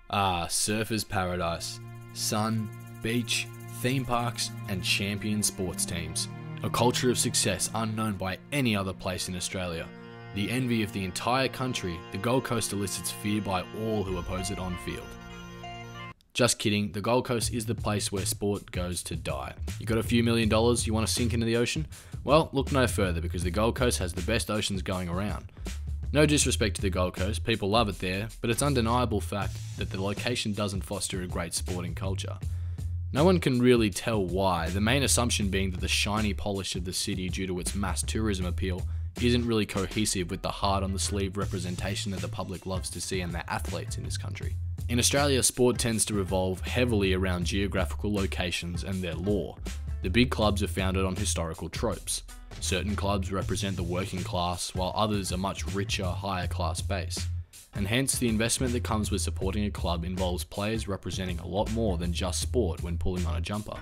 Ah, surfer's paradise. Sun, beach, theme parks, and champion sports teams. A culture of success unknown by any other place in Australia. The envy of the entire country, the Gold Coast elicits fear by all who oppose it on field. Just kidding, the Gold Coast is the place where sport goes to die. You got a few $1 million you want to sink into the ocean? Well, look no further because the Gold Coast has the best oceans going around. No disrespect to the Gold Coast, people love it there, but it's undeniable fact that the location doesn't foster a great sporting culture. No one can really tell why, the main assumption being that the shiny polish of the city due to its mass tourism appeal isn't really cohesive with the hard-on-the-sleeve representation that the public loves to see in their athletes in this country. In Australia, sport tends to revolve heavily around geographical locations and their lore. The big clubs are founded on historical tropes. Certain clubs represent the working class, while others a much richer, higher class base. And hence, the investment that comes with supporting a club involves players representing a lot more than just sport when pulling on a jumper.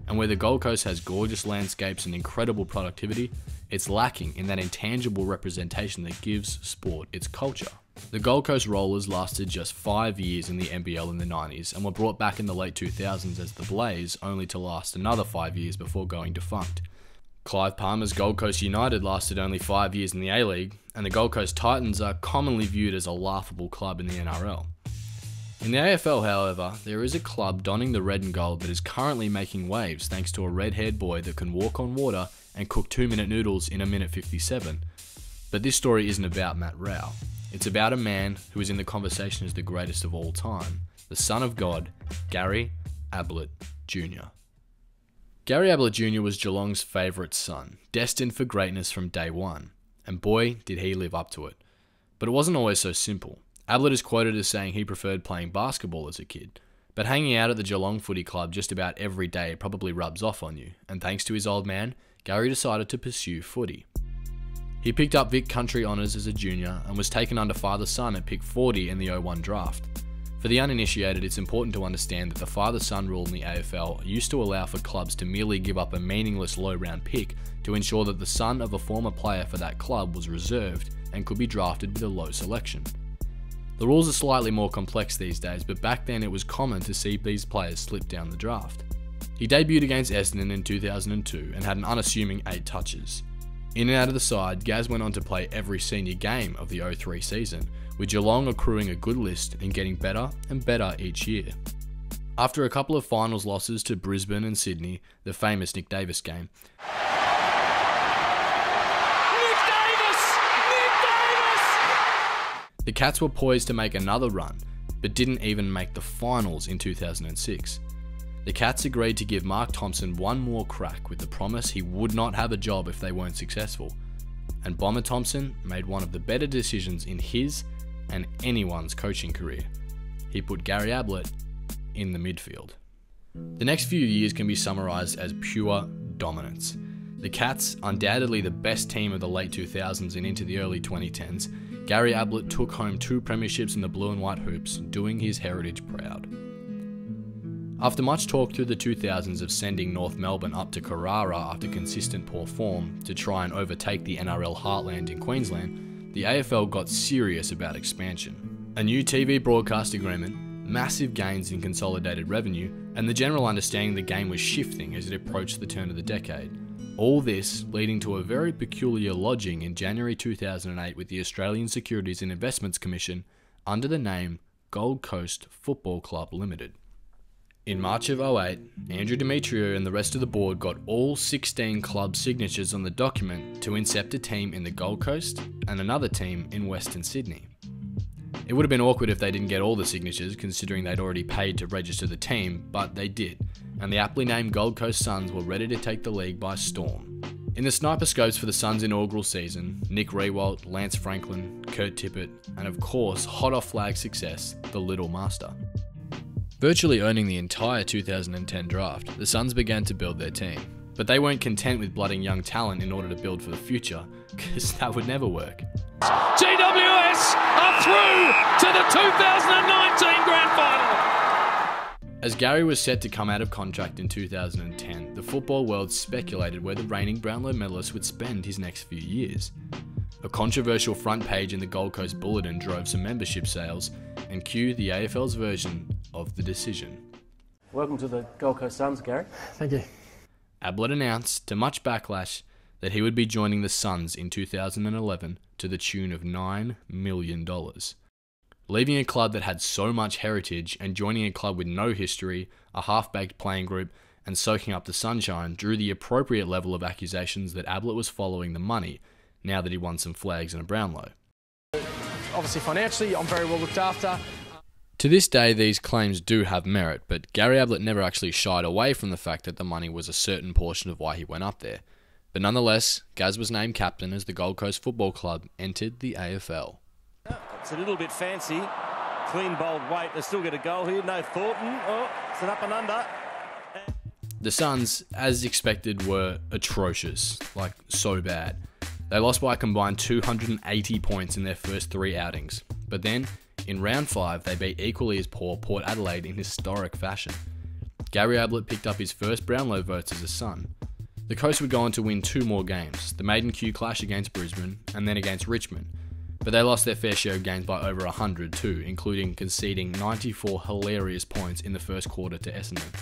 And where the Gold Coast has gorgeous landscapes and incredible productivity, it's lacking in that intangible representation that gives sport its culture. The Gold Coast Rollers lasted just 5 years in the NBL in the 90s and were brought back in the late 2000s as the Blaze, only to last another 5 years before going defunct. Clive Palmer's Gold Coast United lasted only 5 years in the A-League, and the Gold Coast Titans are commonly viewed as a laughable club in the NRL. In the AFL, however, there is a club donning the red and gold that is currently making waves thanks to a red-haired boy that can walk on water and cook 2-minute noodles in a minute 57. But this story isn't about Matt Rao. It's about a man who is in the conversation as the greatest of all time, the son of God, Gary Ablett Jr. Gary Ablett Jr. was Geelong's favourite son, destined for greatness from day one, and boy did he live up to it. But it wasn't always so simple. Ablett is quoted as saying he preferred playing basketball as a kid, but hanging out at the Geelong Footy Club just about every day probably rubs off on you, and thanks to his old man, Gary decided to pursue footy. He picked up Vic Country honours as a junior and was taken under father-son at pick 40 in the 01 draft. For the uninitiated, it's important to understand that the father-son rule in the AFL used to allow for clubs to merely give up a meaningless low-round pick to ensure that the son of a former player for that club was reserved and could be drafted with a low selection. The rules are slightly more complex these days, but back then it was common to see these players slip down the draft. He debuted against Essendon in 2002 and had an unassuming 8 touches. In and out of the side, Gaz went on to play every senior game of the 03 season, with Geelong accruing a good list and getting better and better each year. After a couple of finals losses to Brisbane and Sydney, the famous Nick Davis game, the Cats were poised to make another run, but didn't even make the finals in 2006. The Cats agreed to give Mark Thompson one more crack with the promise he would not have a job if they weren't successful. And Bomber Thompson made one of the better decisions in his and anyone's coaching career. He put Gary Ablett in the midfield. The next few years can be summarised as pure dominance. The Cats, undoubtedly the best team of the late 2000s and into the early 2010s, Gary Ablett took home 2 premierships in the blue and white hoops, doing his heritage proud. After much talk through the 2000s of sending North Melbourne up to Carrara after consistent poor form to try and overtake the NRL heartland in Queensland, the AFL got serious about expansion. A new TV broadcast agreement, massive gains in consolidated revenue, and the general understanding the game was shifting as it approached the turn of the decade. All this leading to a very peculiar lodging in January 2008 with the Australian Securities and Investments Commission under the name Gold Coast Football Club Limited. In March of 08, Andrew Demetrio and the rest of the board got all 16 club signatures on the document to incept a team in the Gold Coast and another team in Western Sydney. It would have been awkward if they didn't get all the signatures, considering they'd already paid to register the team, but they did, and the aptly named Gold Coast Suns were ready to take the league by storm. In the sniper scopes for the Suns' inaugural season, Nick Riewoldt, Lance Franklin, Kurt Tippett, and of course, hot off flag success, the Little Master. Virtually owning the entire 2010 draft, the Suns began to build their team. But they weren't content with blooding young talent in order to build for the future, because that would never work. GWS are through to the 2019 Grand Final! As Gary was set to come out of contract in 2010, the football world speculated where the reigning Brownlow medalist would spend his next few years. A controversial front page in the Gold Coast Bulletin drove some membership sales, and cue the AFL's version of the decision. Welcome to the Gold Coast Suns, Gary. Thank you. Ablett announced, to much backlash, that he would be joining the Suns in 2011 to the tune of $9 million. Leaving a club that had so much heritage and joining a club with no history, a half-baked playing group, and soaking up the sunshine drew the appropriate level of accusations that Ablett was following the money, now that he won some flags and a Brownlow. Obviously financially, I'm very well looked after. To this day, these claims do have merit, but Gary Ablett never actually shied away from the fact that the money was a certain portion of why he went up there. But nonetheless, Gaz was named captain as the Gold Coast Football Club entered the AFL. It's a little bit fancy. Clean, bold weight. They still get a goal here. No Thornton. Oh, it's an up and under. The Suns, as expected, were atrocious, like so bad. They lost by a combined 280 points in their first 3 outings. But then, in round 5, they beat equally as poor Port Adelaide in historic fashion. Gary Ablett picked up his first Brownlow votes as a Sun. The Coast would go on to win 2 more games, the maiden Q clash against Brisbane and then against Richmond. But they lost their fair share of games by over 100 too, including conceding 94 hilarious points in the first quarter to Essendon.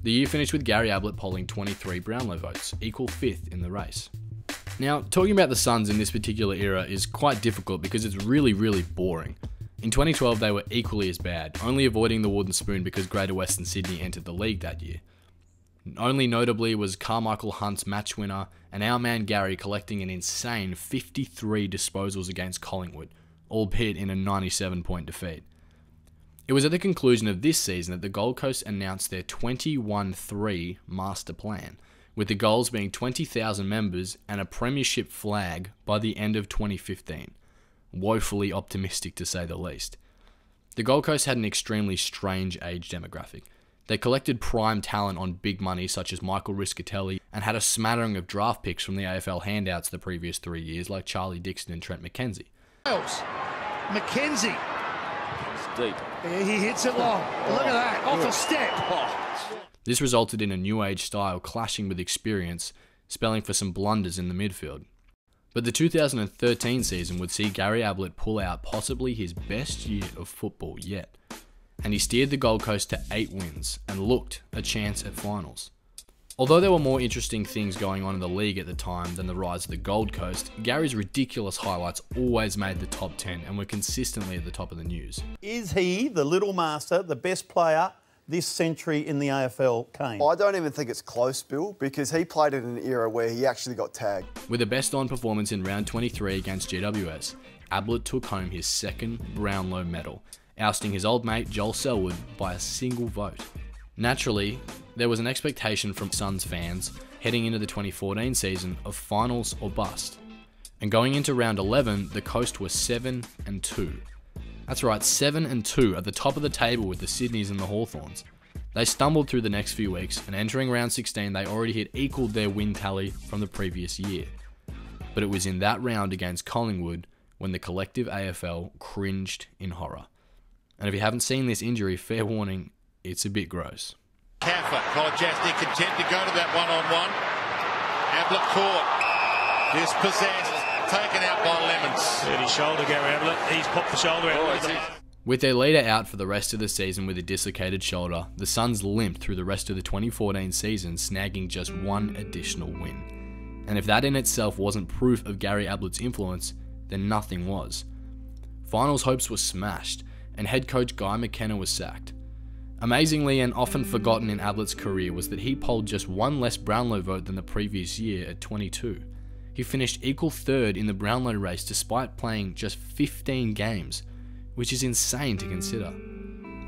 The year finished with Gary Ablett polling 23 Brownlow votes, equal 5th in the race. Now, talking about the Suns in this particular era is quite difficult because it's really boring. In 2012 they were equally as bad, only avoiding the wooden spoon because Greater Western Sydney entered the league that year. Only notably was Carmichael Hunt's match winner and our man Gary collecting an insane 53 disposals against Collingwood, albeit in a 97-point defeat. It was at the conclusion of this season that the Gold Coast announced their 21-3 master plan, with the goals being 20,000 members and a premiership flag by the end of 2015. Woefully optimistic to say the least. The Gold Coast had an extremely strange age demographic. They collected prime talent on big money such as Michael Riscatelli and had a smattering of draft picks from the AFL handouts the previous 3 years like Charlie Dixon and Trent McKenzie. McKenzie. It's deep. Yeah, he hits it long. Look at that. Off a step. This resulted in a new age style clashing with experience, spelling for some blunders in the midfield. But the 2013 season would see Gary Ablett pull out possibly his best year of football yet. And he steered the Gold Coast to 8 wins and looked a chance at finals. Although there were more interesting things going on in the league at the time than the rise of the Gold Coast, Gary's ridiculous highlights always made the top 10 and were consistently at the top of the news. Is he, the little master, the best player this century in the AFL, Kane? I don't even think it's close, Bill, because he played in an era where he actually got tagged. With a best-on performance in round 23 against GWS, Ablett took home his 2nd Brownlow medal, ousting his old mate Joel Selwood by a single vote. Naturally, there was an expectation from Suns fans heading into the 2014 season of finals or bust. And going into round 11, the Coast were 7-2. That's right, 7-2 at the top of the table with the Sydneys and the Hawthorns. They stumbled through the next few weeks, and entering round 16 they already had equalled their win tally from the previous year. But it was in that round against Collingwood when the collective AFL cringed in horror. And if you haven't seen this injury, fair warning, it's a bit gross. Kaffer, Kolajasny content to go to that one-on-one. Ablett caught, dispossessed, taken out by Lemons. Dirty shoulder, Gary Ablett. He's popped the shoulder out. With their leader out for the rest of the season with a dislocated shoulder, the Suns limped through the rest of the 2014 season, snagging just 1 additional win. And if that in itself wasn't proof of Gary Ablett's influence, then nothing was. Finals hopes were smashed, and head coach Guy McKenna was sacked. Amazingly and often forgotten in Ablett's career was that he polled just 1 less Brownlow vote than the previous year at 22. He finished equal 3rd in the Brownlow race despite playing just 15 games, which is insane to consider.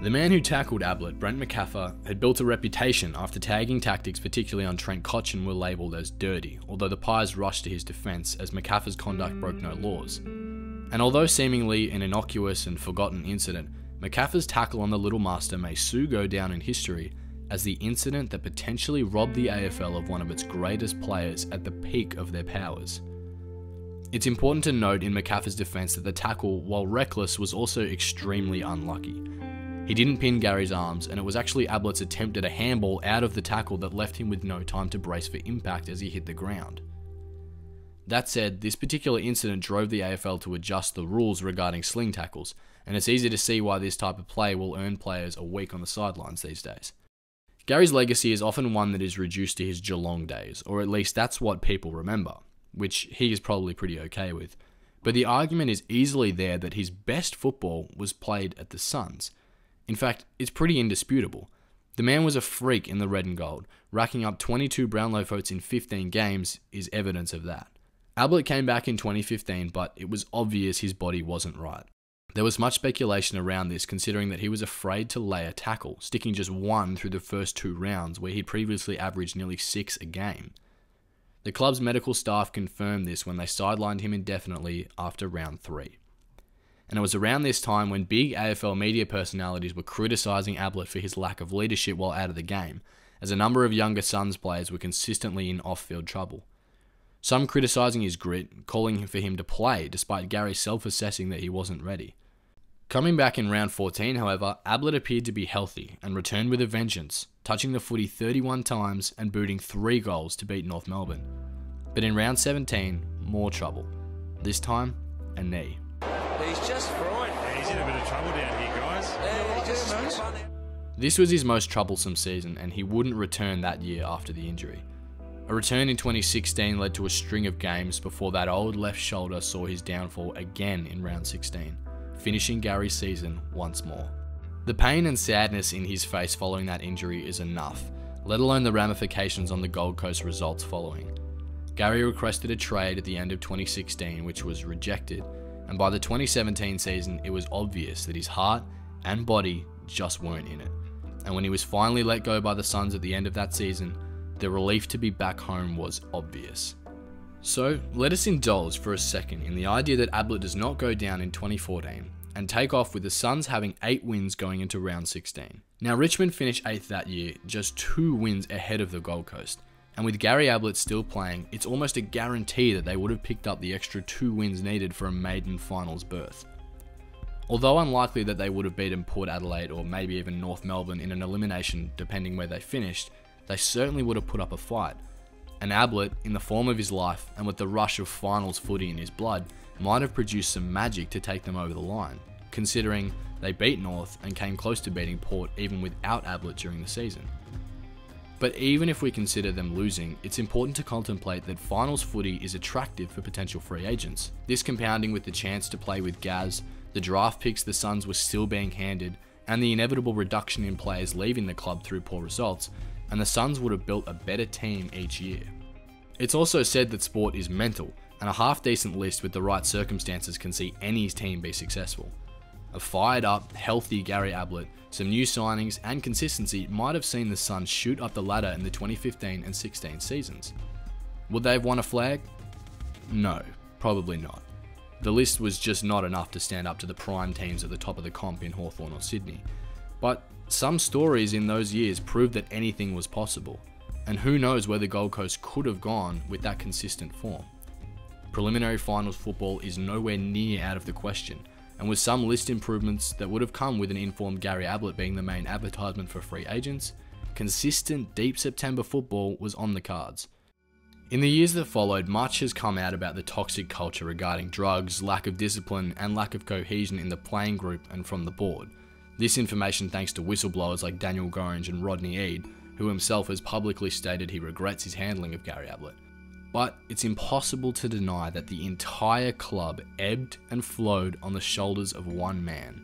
The man who tackled Ablett, Brent McCaffer, had built a reputation after tagging tactics, particularly on Trent Cotchin, were labelled as dirty, although the Pies rushed to his defence as McCaffer's conduct broke no laws. And although seemingly an innocuous and forgotten incident, McCaffer's tackle on the Little Master may soon go down in history as the incident that potentially robbed the AFL of one of its greatest players at the peak of their powers. It's important to note in McCaffer's defence that the tackle, while reckless, was also extremely unlucky. He didn't pin Gary's arms, and it was actually Ablett's attempt at a handball out of the tackle that left him with no time to brace for impact as he hit the ground. That said, this particular incident drove the AFL to adjust the rules regarding sling tackles, and it's easy to see why this type of play will earn players a week on the sidelines these days. Gary's legacy is often one that is reduced to his Geelong days, or at least that's what people remember, which he is probably pretty okay with. But the argument is easily there that his best football was played at the Suns. In fact, it's pretty indisputable. The man was a freak in the red and gold. Racking up 22 Brownlow votes in 15 games is evidence of that. Ablett came back in 2015, but it was obvious his body wasn't right. There was much speculation around this, considering that he was afraid to lay a tackle, sticking just one through the first 2 rounds, where he'd previously averaged nearly 6 a game. The club's medical staff confirmed this when they sidelined him indefinitely after round 3. And it was around this time when big AFL media personalities were criticising Ablett for his lack of leadership while out of the game, as a number of younger Suns players were consistently in off-field trouble. Some criticising his grit, calling for him to play, despite Gary self-assessing that he wasn't ready. Coming back in round 14, however, Ablett appeared to be healthy and returned with a vengeance, touching the footy 31 times and booting 3 goals to beat North Melbourne. But in round 17, more trouble. This time, a knee. He's just frightened. Yeah, he's in a bit of trouble down here, guys. This was his most troublesome season, and he wouldn't return that year after the injury. A return in 2016 led to a string of games before that old left shoulder saw his downfall again in round 16, finishing Gary's season once more. The pain and sadness in his face following that injury is enough, let alone the ramifications on the Gold Coast results following. Gary requested a trade at the end of 2016, which was rejected, and by the 2017 season, it was obvious that his heart and body just weren't in it. And when he was finally let go by the Suns at the end of that season, the relief to be back home was obvious. So, let us indulge for a second in the idea that Ablett does not go down in 2014 and take off with the Suns having 8 wins going into round 16. Now, Richmond finished 8th that year, just 2 wins ahead of the Gold Coast. And with Gary Ablett still playing, it's almost a guarantee that they would have picked up the extra 2 wins needed for a maiden finals berth. Although unlikely that they would have beaten Port Adelaide or maybe even North Melbourne in an elimination depending where they finished, they certainly would have put up a fight. And Ablett, in the form of his life and with the rush of finals footy in his blood, might have produced some magic to take them over the line, considering they beat North and came close to beating Port even without Ablett during the season. But even if we consider them losing, it's important to contemplate that finals footy is attractive for potential free agents. This compounding with the chance to play with Gaz, the draft picks the Suns were still being handed, and the inevitable reduction in players leaving the club through poor results, and the Suns would have built a better team each year. It's also said that sport is mental, and a half-decent list with the right circumstances can see any team be successful. A fired-up, healthy Gary Ablett, some new signings, and consistency might have seen the Suns shoot up the ladder in the 2015 and 16 seasons. Would they have won a flag? No, probably not. The list was just not enough to stand up to the prime teams at the top of the comp in Hawthorn or Sydney. But some stories in those years proved that anything was possible, and who knows where the Gold Coast could have gone with that consistent form. Preliminary finals football is nowhere near out of the question, and with some list improvements that would have come with an informed Gary Ablett being the main advertisement for free agents, consistent deep September football was on the cards. In the years that followed, much has come out about the toxic culture regarding drugs, lack of discipline, and lack of cohesion in the playing group and from the board. This information thanks to whistleblowers like Daniel Gorringe and Rodney Eade, who himself has publicly stated he regrets his handling of Gary Ablett. But it's impossible to deny that the entire club ebbed and flowed on the shoulders of one man.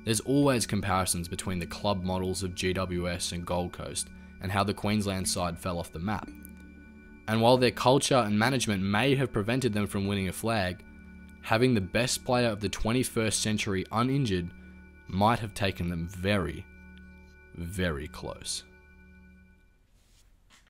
There's always comparisons between the club models of GWS and Gold Coast and how the Queensland side fell off the map. And while their culture and management may have prevented them from winning a flag, having the best player of the 21st century uninjured might have taken them very, very close.